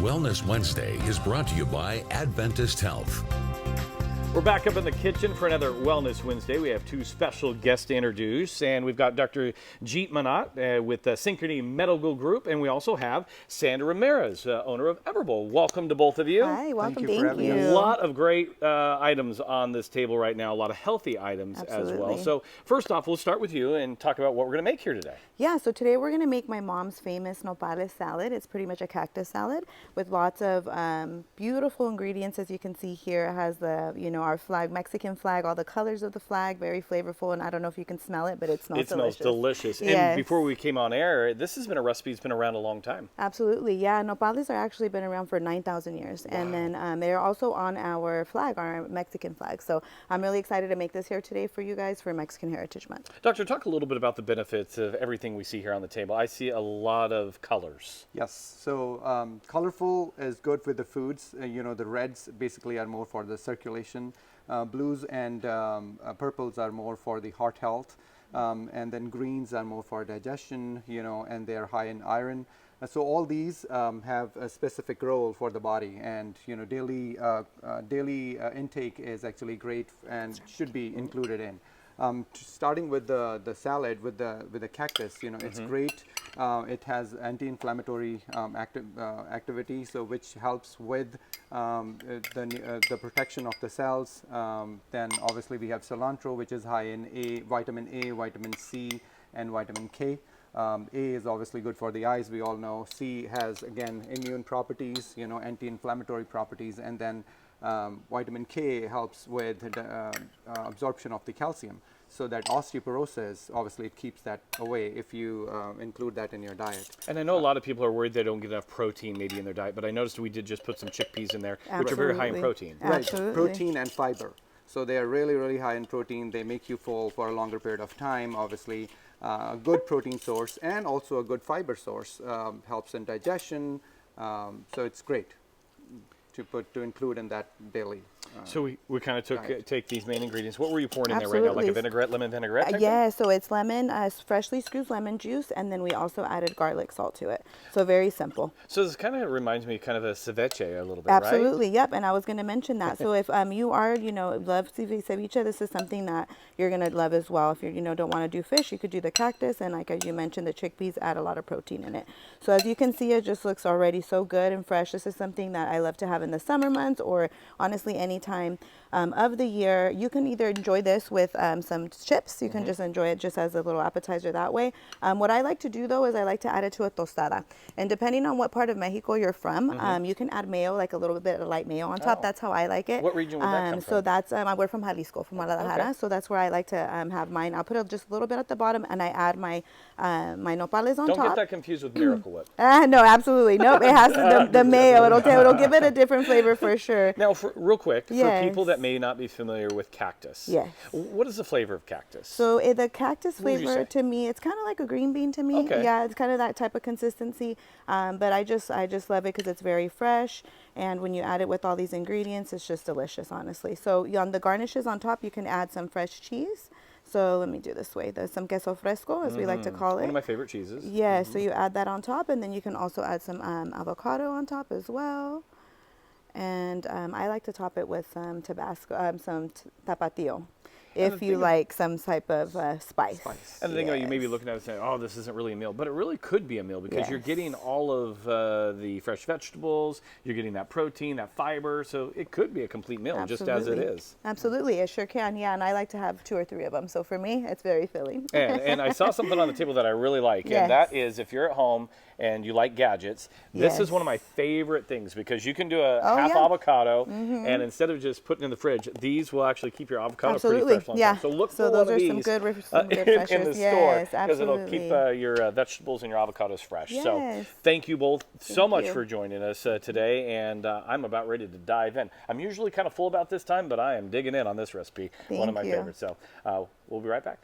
Wellness Wednesday is brought to you by Adventist Health. We're back up in the kitchen for another Wellness Wednesday. We have two special guests to introduce, and we've got Dr. Jeet Manat with the Synchrony Medical Group, and we also have Sandra Ramirez, owner of Everbowl. Welcome to both of you. Hi, welcome. Thank you. A lot of great items on this table right now, a lot of healthy items as well. So first off, we'll start with you and talk about what we're going to make here today. Yeah, so today we're going to make my mom's famous Nopales salad. It's pretty much a cactus salad with lots of beautiful ingredients. As you can see here, it has the, our flag, Mexican flag, all the colors of the flag, very flavorful. And I don't know if you can smell it, but it smells delicious. It smells delicious. Yes. And before we came on air, this has been a recipe that's been around a long time. Absolutely, yeah. Nopales are actually been around for 9,000 years. Wow. And then they're also on our flag, our Mexican flag. So I'm really excited to make this here today for you guys for Mexican Heritage Month. Doctor, talk a little bit about the benefits of everything we see here on the table. I see a lot of colors. Yes, so colorful is good with the foods. The reds basically are more for the circulation. Blues and purples are more for the heart health. And then greens are more for digestion, and they're high in iron. So all these have a specific role for the body, and daily intake is actually great and should be included in. Starting with the salad with the cactus, it's great. It has anti-inflammatory activity, so which helps with the protection of the cells. Then obviously we have cilantro, which is high in vitamin A, vitamin C, and vitamin K. A is obviously good for the eyes, we all know. C has, again, immune properties, anti-inflammatory properties, and then vitamin K helps with the absorption of the calcium. So that osteoporosis, obviously, it keeps that away if you include that in your diet. And I know a lot of people are worried they don't get enough protein maybe in their diet, but I noticed we did just put some chickpeas in there, which are very high in protein. Right, protein and fiber. So they are really, really high in protein. They make you full for a longer period of time, obviously. A good protein source and also a good fiber source helps in digestion. So it's great to include in that daily. So we kind of take these main ingredients. What were you pouring in there right now? Like a vinaigrette, lemon vinaigrette? Yeah, so it's lemon, freshly squeezed lemon juice, and then we also added garlic salt to it. So very simple. So this kind of reminds me kind of a ceviche a little bit, Absolutely, right? Yep. And I was going to mention that. So if you are, love ceviche, this is something that you're going to love as well. If you, don't want to do fish, you could do the cactus, and like as you mentioned, the chickpeas add a lot of protein in it. So as you can see, it just looks already so good and fresh. This is something that I love to have in the summer months, or honestly any time of the year. You can either enjoy this with some chips. You can just enjoy it just as a little appetizer that way. What I like to do though is I like to add it to a tostada. And depending on what part of Mexico you're from, you can add mayo, like a little bit of light mayo on top. That's how I like it. What region would that come from? So that's, we're from Jalisco, from Guadalajara. Okay. So that's where I like to have mine. I'll put just a little bit at the bottom, and I add my my nopales on top. Don't get that confused with Miracle Whip. No, absolutely. Nope, it has the mayo. It'll give it a different flavor for sure. Now, real quick, for people that may not be familiar with cactus, what is the flavor of cactus? So the cactus flavor to me, it's kind of like a green bean to me. Okay. Yeah, it's kind of that type of consistency. But I just love it because it's very fresh, and when you add it with all these ingredients, it's just delicious, honestly. So on the garnishes on top, you can add some fresh cheese. So let me do this way. There's some queso fresco, as we like to call it. One of my favorite cheeses. Yeah, so you add that on top, and then you can also add some avocado on top as well. And I like to top it with some Tabasco, some tapatio, if you like some type of spice. And the thing about you may be looking at it and saying, oh, this isn't really a meal. But it really could be a meal because you're getting all of the fresh vegetables, you're getting that protein, that fiber. So it could be a complete meal just as it is. Absolutely, it sure can, yeah. And I like to have 2 or 3 of them. So for me, it's very filling. And I saw something on the table that I really like. And that is if you're at home and you like gadgets, this is one of my favorite things because you can do a half avocado, and instead of just putting it in the fridge, these will actually keep your avocado pretty fresh long time. So look for one of these in the store because it'll keep your vegetables and your avocados fresh. So thank you both so much for joining us today, and I'm about ready to dive in. I'm usually kind of full about this time, but I am digging in on this recipe, one of my favorites. So we'll be right back.